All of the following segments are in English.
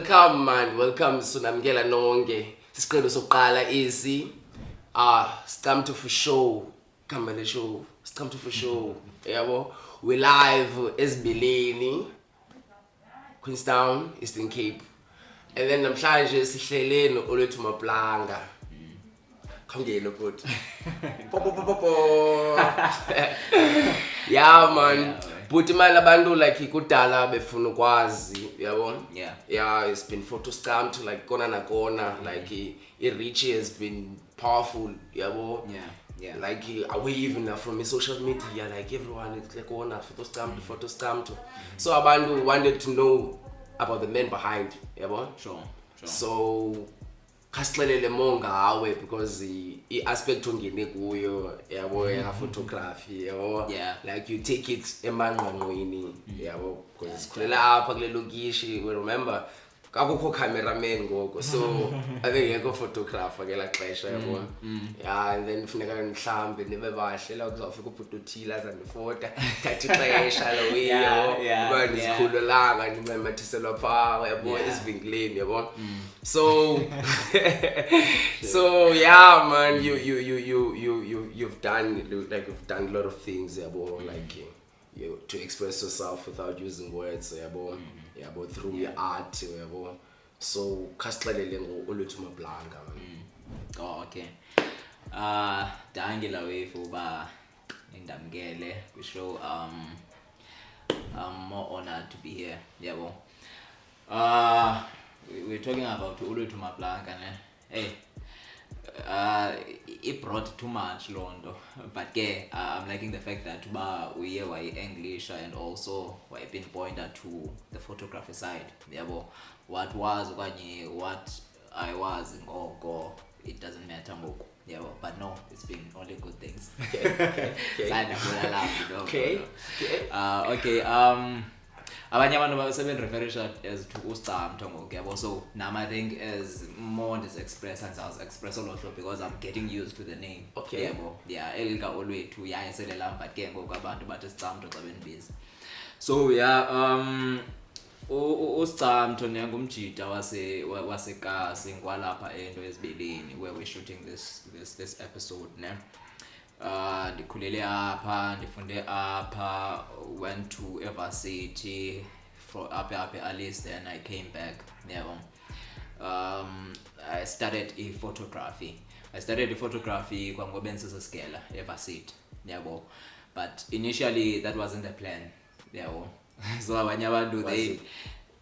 welcome man, welcome sunamkela nonke. Sisiqelo sokuqala isi Scamto FoShow, kamele show, Scamto FoShow. Yabo, we live esibilini, Queenstown, Eastern Cape. And then namhlanje sihleleni Olwethu Maplanka. Khangena but. Yeah man. But imali abantu like ikudala befuna ukwazi, yabona? Yeah, it's been Photo Scamto like kona na kona, like it reach has been powerful, yabo? Yeah. Like away even from social media, like everyone is like kona Photo Scamto. So abantu wanted to know about the men behind, yabo? Sure. So kasixelele monga ngawe because the aspect ongene kuyo yabo ya photography yabo, like you take it emanqanqweni yabo because sikhulela apha kule lokishi. We remember akukho cameraman ngoko, so abengekho photographer ke la xesha yabo. Yeah, and then funeka mhlambe nibe bahle la kuzawufika ubhuti uthile azandifota thatha ixesha lo wiyo kuba ndizikhululanga ndimemathiselwa phaa yabo esivinkleni yabo. So so yeah man, you've done a lot of things yabo, like you to express yourself without using words yabo, yabo through your art yabo. So kasixelele ngoOlwethu Maplanka man. Oh, okay. Dangela way for ba indamgele we show. I'm more honored to be here. Yabo. We're talking about Olwethu Maplanka, ne? Hey, it brought too much londo, but I'm liking the fact that we are English and also we pinpointed to the photography side. Yabo, what I was in go, it doesn't matter more. Yeah, but no, it's been only good things. Okay. Abanye abantu basebenreferisha as to Scamto ngoku. So now I think as more this express and I was express a lot because I'm getting used to the name. Okay. Yeah, elika Olwethu yayeselela but ke ngoku abantu bathi Scamto xa benibhizi. So yeah, uScamto ngumjida wasekasi ngwalapha ento esibilini where we're shooting this episode, ne? Ndikhulele apha, ndifunde apha, went to City for apha Alice, then I came back. I started photography kwangoba nsisesikela City, yabo, but initially that wasn't the plan, yabo. So abanye abantu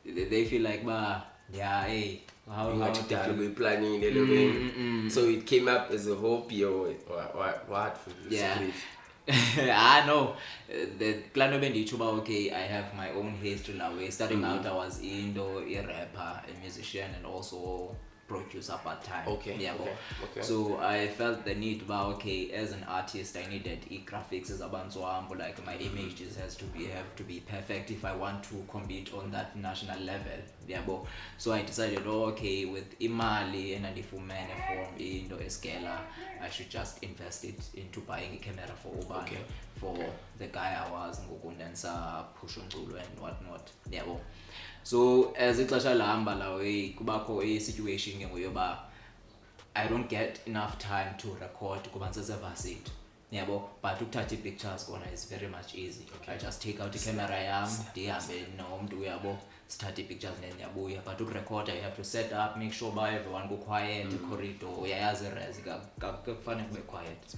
they feel like hey, how did we planning a little bit? So it came up as a hobby or what? No. The plan okay, I have my own history now. Starting out, I was a rapper, a musician, and also producer part-time. Okay. So I felt the need as an artist I needed graphics as a like my images have to be perfect if I want to compete on that national level. So I decided with imali and ifumene from escala, I should just invest it into buying a camera for for the guy I was ngokundensa push and whatnot. So as ixesha lahamba lawe kubakho a situation ngoyoba I don't get enough time to record kuba ngisevasithi, yabo, but ukuthatha pictures kona is very much easy. I just take out the camera yam ndihambe nomuntu uyabo start pictures nenyabuya, but ukurecord you have to set up, make sure everyone go quiet, corridor uyayazi res kufanele kube quiet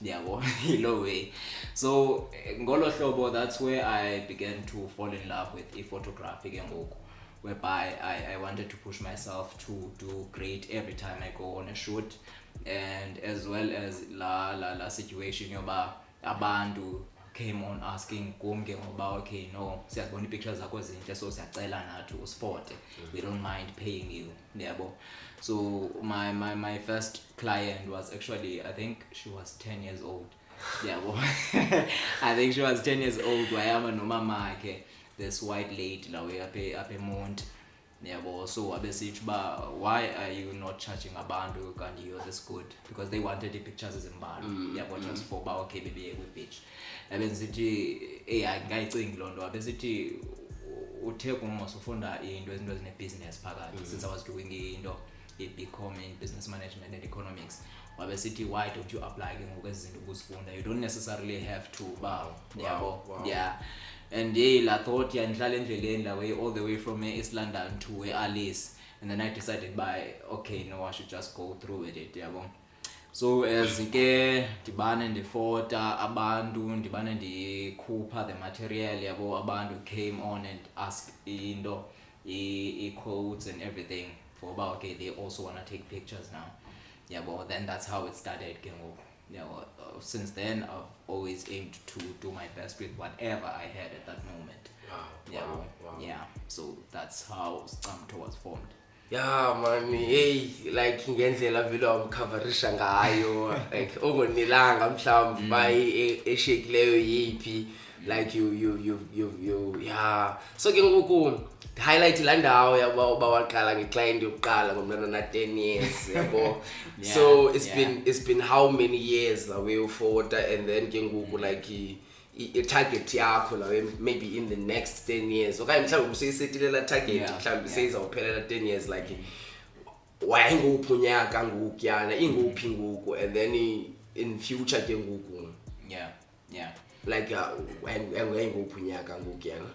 yabo low way. So ngolo hlobo that's where I began to fall in love with photography ke ngoku, whereby I wanted to push myself to do great every time I go on a shoot, and as well as la situation yoba abantu came on asking kumke ngoba no siyabona pictures zakho ezinhle so siyacela nathi usifote, we don't mind paying you, yabo. So my first client was actually, I think she was 10 years old. Yabo. I think she was 10 years old. Wayama nomama ke this white lady la we ape Mount. Yabo. So abesithi why are you not charging abantu kanti you're this good, because they wanted the pictures ezimbala. Yabo, just for baby with beach. Abesithi ngayicingi londo, abesithi uthe kuma sufunda into ezinto business phakathi since I was doing into BCom in business management and economics. Wabe sithi why don't you apply ke ngokwezinto ukuzifunda? You don't necessarily have to yeah. And I thought ngihlala endleleni la way all the way from East London to Alice, and then I decided okay, no, I should just go through with it, yabo. So as ke ndibane ndifota abantu ndibane ndikhupha the material, yabo, abantu came on and asked into codes and everything for okay, they also want to take pictures now. Yeah, well, then that's how it started. Since then, I've always aimed to do my best with whatever I had at that moment. Wow. Yeah. So that's how Scamto was formed. Yeah, man. Hey, like ngendlela vile wamcoverisha ngayo, like ongonilanga mhlawumbe by eshekileyo yipi, like you yeah. So ke ngoku highlight la ndawo yabo bawaqala ngeclient yokuqala ngomntana na 10 years yabo. So it's been how many years la way forward, and then ke ngoku like i-target yakho la maybe in the next 10 years okanye mhlawumbe useyisetile la target mhlawumbe seyizawuphelela 10 years, like wayenguphi unyaka ngokutyana inguphi ngoku, and then in future ke ngoku like wayenguphi unyaka ngokutyana.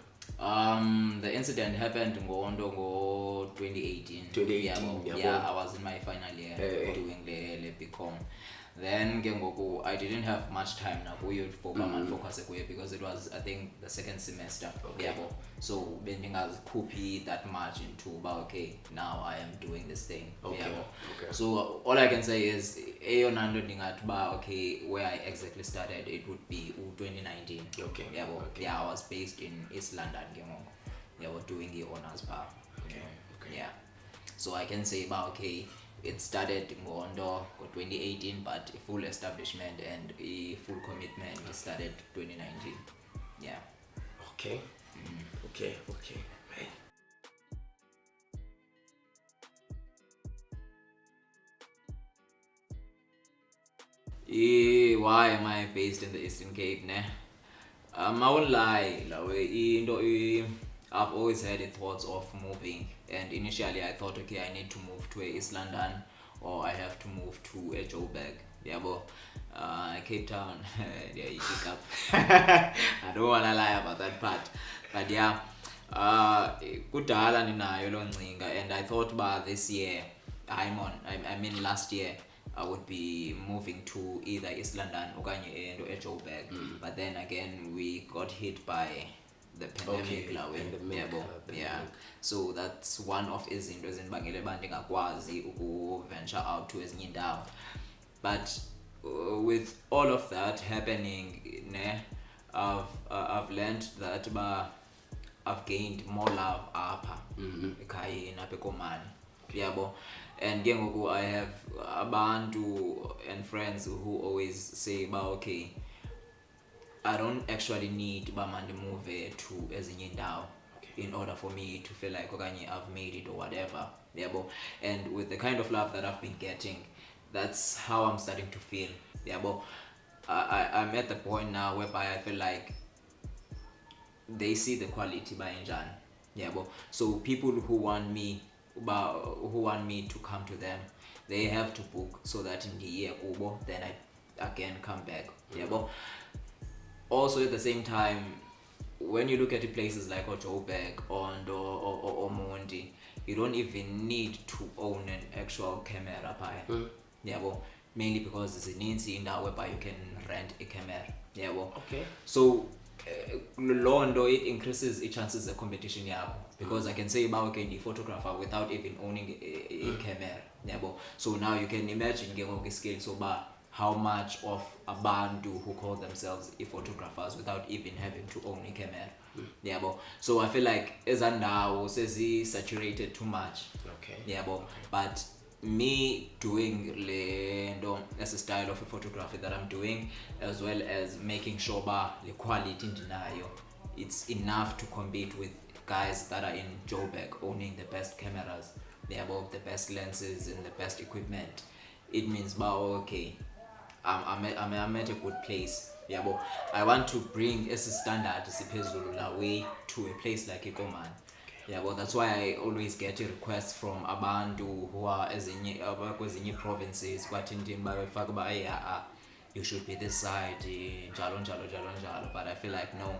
The incident happened in 2018. Yeah, I was in my final year doing the BCom. Then I didn't have much time now for focus because it was, I think, the second semester. So bending as copy that much into okay, now I am doing this thing. So all I can say is okay, where I exactly started, it would be 2019. I was based in East London. Doing the honors bar. So I can say okay, it started in 2018, but a full establishment and a full commitment started 2019. Okay. Why am I based in the Eastern Cape? I won't lie, I've always had the thoughts of moving, and initially I thought okay, I need to move to East London or I have to move to Joburg. Cape Town. You pick up. I don't wanna lie about that part, but kudala ninayo lo ngcinga, and I thought this year last year I would be moving to either East London or Joburg, but then again we got hit by the pandemic. So that's one of izinto ezindibangele uba ndingakwazi venture out to ezinye indawo. But with all of that happening, I've learned that I've gained more love apha ekhayeni apha ekomani. And I have abantu and friends who always say okay, I don't actually need to move to ezinye indawo in order for me to feel like I've made it or whatever. And with the kind of love that I've been getting, that's how I'm starting to feel. I'm at the point now whereby I feel like they see the quality by Injan. So people who want me to come to them, they have to book so that in the year then I can come back. Also at the same time, when you look at the places like Joburg or Mondi, you don't even need to own an actual camera. Mainly because it's an easy in that whereby you can rent a camera. So Londo, it increases the chances of competition because I can say about the photographer without even owning a camera. So now you can imagine scale so how much of a band who call themselves photographers without even having to own a camera. So I feel like as a now says he saturated too much. But me doing as a style of photography that I'm doing, as well as making sure the quality in denial, it's enough to compete with guys that are in Joburg owning the best cameras, they have the best lenses and the best equipment. It means okay, I'm at a good place. yabo. I want to bring esi standard siphezulu la way to a place like iKomani. Yeah, well, that's why I always get a request from abantu who are kwezinye provinces kwathintini bafaka ba you should be this side njalo njalo njalo njalo, but I feel like no,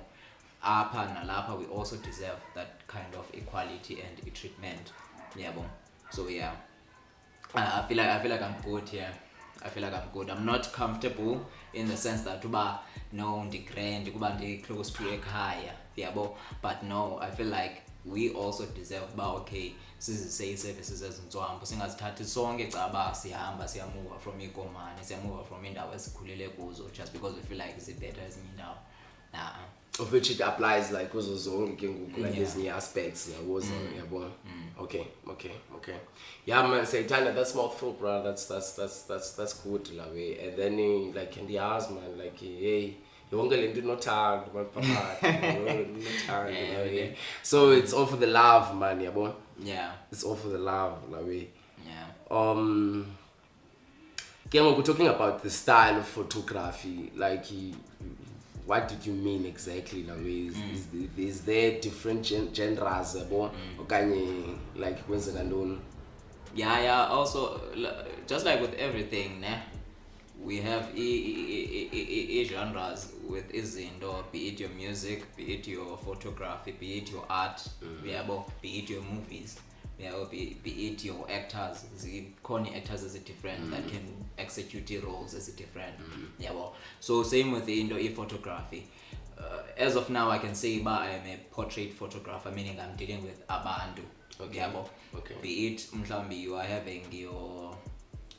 apha nalapha we also deserve that kind of equality and treatment. Yeah, bon. So yeah, I feel like I'm good here. I feel like I'm good. I'm not comfortable in the sense that uba no ndigrand kuba ndi close to ekhaya, yabo, but no, I feel like we also deserve ba okay sizise services ezintswambu singazithathi sonke caba sihamba siyamuva from iKomani, siyamuva from indawo esikhulele kuzo just because we feel like it's better ezinye indawo. Of which it applies like kuzo zonke ke ngoku like ezinye aspects yabo yabo. Okay. Yeah man, sayithanda that's mouthful, bro. That's good la way. And then like in the house man, like hey yonke lento inothando nothando. So it's all for the love man, yabo. Yeah, it's all for the love la way. Yeah. We're talking about the style of photography, like what did you mean exactly la way? Is there different genres yabo okanye like kwenzeka ntoni? Yeah, also just like with everything ne, we have genres with izinto, be it your music, be it your photography, be it your art, be it your movies, be it your actors. Zikhona actors as different that can execute roles as different. So same with the photography. As of now, I can say I am a portrait photographer, meaning I'm dealing with abantu. Okay. Be it mhlambi you are having your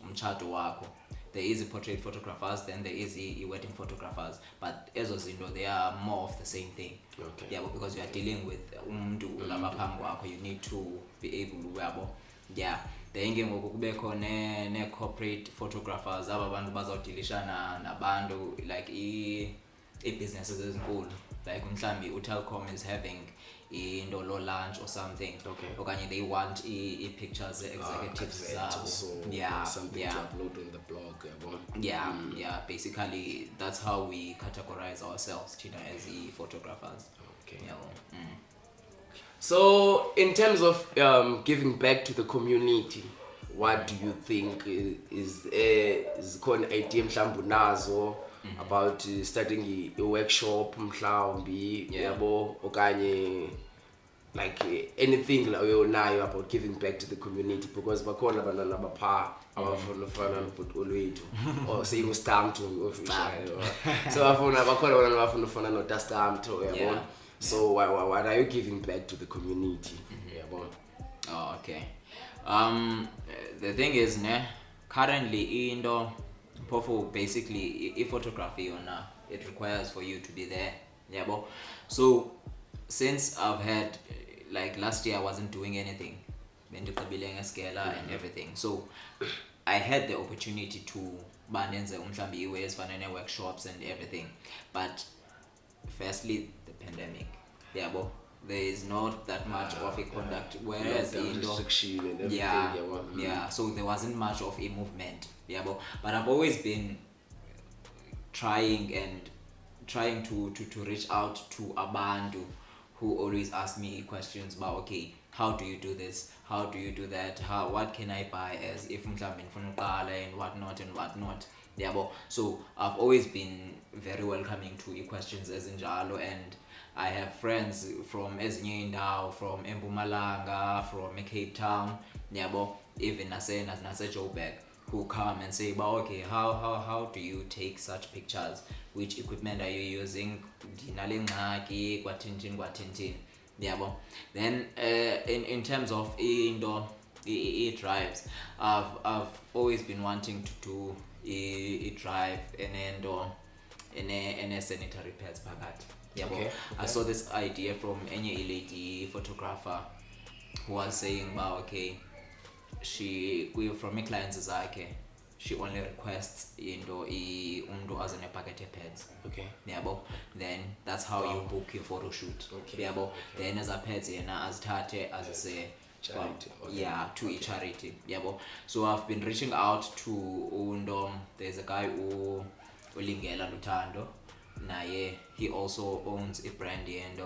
umtshato wakho, there is a portrait photographers, then there is a wedding photographers, but ezo zinto they are more of the same thing. Okay. Because you are dealing with umuntu lapha phambi kwakho, you need to be able to then ke ngoku kubekho ne corporate photographers, aba bantu bazawudilishana nabantu like businesses ezinkulu, like mhlambi uTelkom is having into lunch or something. Okanye they want pictures executives something to upload on the blog. Basically that's how we categorize ourselves as photographers. So in terms of giving back to the community, what do you think is khona idea mhlawumbe nazo about starting a workshop mhlawumbe yabo okanye like anything la uyonayo about giving back to the community, because bakhona abantwana abapha abafana noBhuti Olwethu or saying Scamto official, so bakhona abantwana abafana ufana noScamto yabo. So what are you giving back to the community? Oh, okay. The thing is currently into basically photography it requires for you to be there. So since I've had like last year I wasn't doing anything, and everything, so I had the opportunity to banenze umhlambi iwezifana workshops and everything, but firstly the pandemic, there is not that much of a conduct, whereas restriction and everything, so there wasn't much of a movement, but I've always been trying to reach out to abantu who always ask me questions about okay, how do you do this, how do you do that, what can I buy as if mhlawumbe ngifuna uqala and whatnot. So I've always been very welcoming to questions ezinjalo, and I have friends from ezinye indawo, from eMpumalanga, from Cape Town, even nase Joburg, who come and say, okay, how do you take such pictures? Which equipment are you using? Then in terms of indoor drives, I've always been wanting to do a drive and indoor in a sanitary pads phakathi. I saw this idea from any lady photographer who was saying okay, she from a client zakhe, she only requests umuntu as a packet pads. Then that's how you book your photo shoot. Then as a pads azithathe as say charity. To a charity. So I've been reaching out to there's a guy Ulingela Lutando naye he also owns a brand and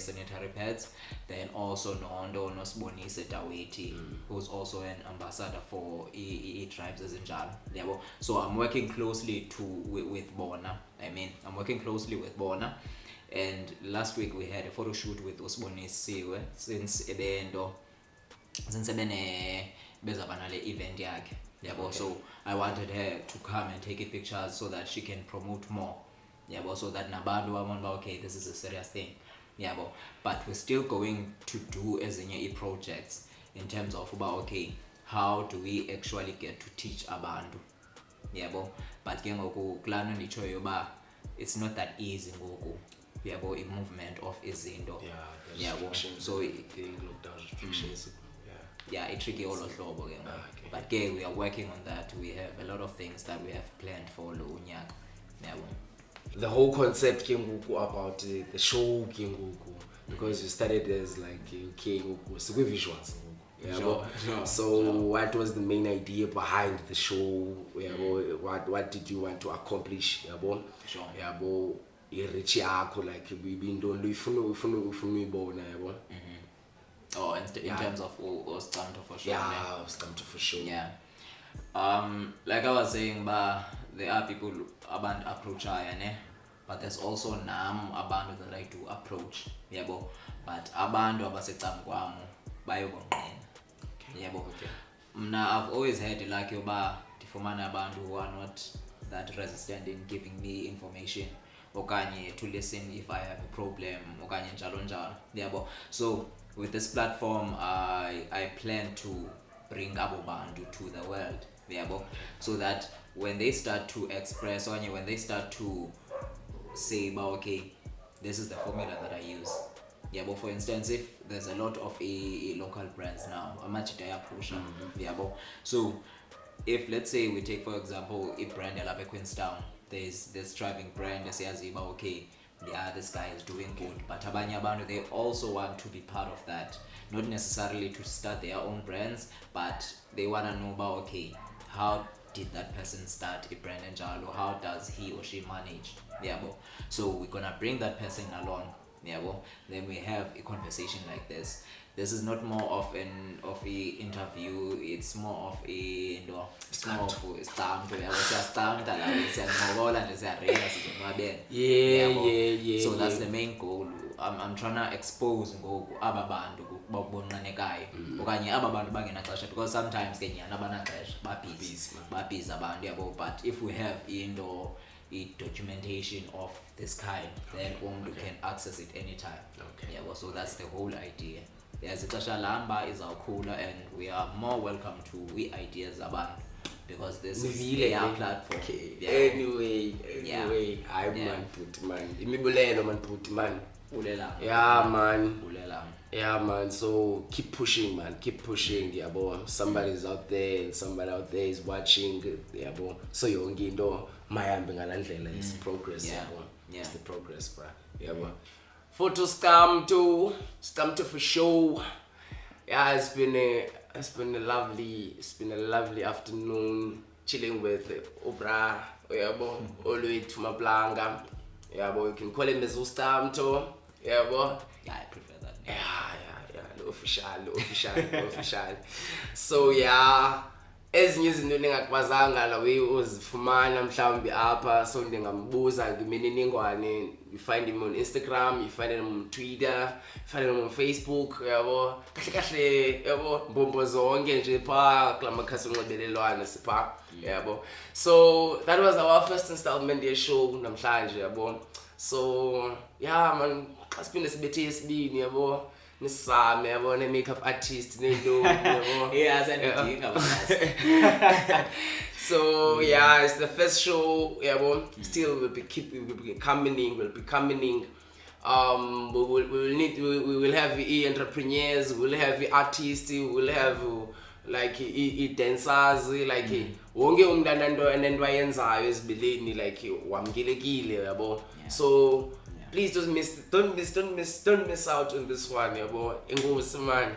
sanitary pads. Then also Nondo Nosbonise Dawiti, who's also an ambassador for tribes as in Jal. So I'm working closely with Bona. I'm working closely with Bona. And last week we had a photo shoot with Usbonisiwe since Ebendo since bezabanale event yakhe. So I wanted her to come and take pictures so that she can promote more. So that nabantu wabona okay, this is a serious thing. But we're still going to do as projects in terms of okay, how do we actually get to teach abantu. But ke ngoku klano ndicho yoba it's not that easy ngoku. A movement of izinto. So lockdown restrictions. It's tricky all of hlobo. But we are working on that. We have a lot of things that we have planned for lo unyaka. The whole concept came about the show because you started as like okay, so we visuals. So what was the main idea behind the show? What did you want to accomplish? Reach yakho like into ufuna uyibona yabo. Oh, in terms of Scamto FoShow. Scamto FoShow. Like I was saying, there are people about approach but there's also abantu that like to approach. But abantu abasecam kwami bayobonqena. I've always had like difumana abantu who are not that resistant in giving me information. Okanye to listen if I have a problem, okanye njalo njalo. So with this platform, I plan to bring abo bantu to the world. So that when they start to express, or when they start to say, okay, this is the formula that I use. For instance, if there's a lot of local brands now, so if let's say we take for example a brand like Queenstown, there's this thriving brand that says okay, this guy is doing good, but abanye abantu they also want to be part of that, not necessarily to start their own brands, but they want to know about okay, how did that person start a brand and jalo, how does he or she manage. So we're gonna bring that person along. Then we have a conversation like this. This is not more of a interview, it's more of a so that's the main goal. I'm trying to expose ababantu babonqanekayo okanye ababantu bangenaxesha, because sometimes ke nyana banaxesha babhizi abantu but if we have documentation of this kind, then we can access it anytime. So that's the whole idea. There's a lamba is our cooler, and we are more welcome to ideas about, because this is our platform. Anyway, man put man. Imibulelo man put man. Yeah man, so keep pushing man, keep pushing. Somebody's out there and somebody out there is watching. So yonke into mayambe ngalandlela is progress. It's the progress, bro. Photo Scamto FoShow. It's been a lovely afternoon chilling with Obra Olwethu Maplanka. You can call him Mr. Scamto. I prefer that name. Official. So ezinye izinto ningakwazanga la uzifumana mhlawumbe apha, so ndingambuza ngemininingwane. You find him on Instagram, you find him on Twitter, you find him on Facebook, kahle mbombo zonke nje pha kula makhasi onxibelelwano sipha. So that was our first installment ye-show namhlanje. So man, xa siphinde sibethe yesibini nisame ne-makeup artist nento. So it's the first show. Still will be coming. We will have entrepreneurs, we will have artists, we will have like dancers, like wonke umuntu anento ayenzayo esibileni like wamkelekile. So please don't miss out on this one. Enkosi man.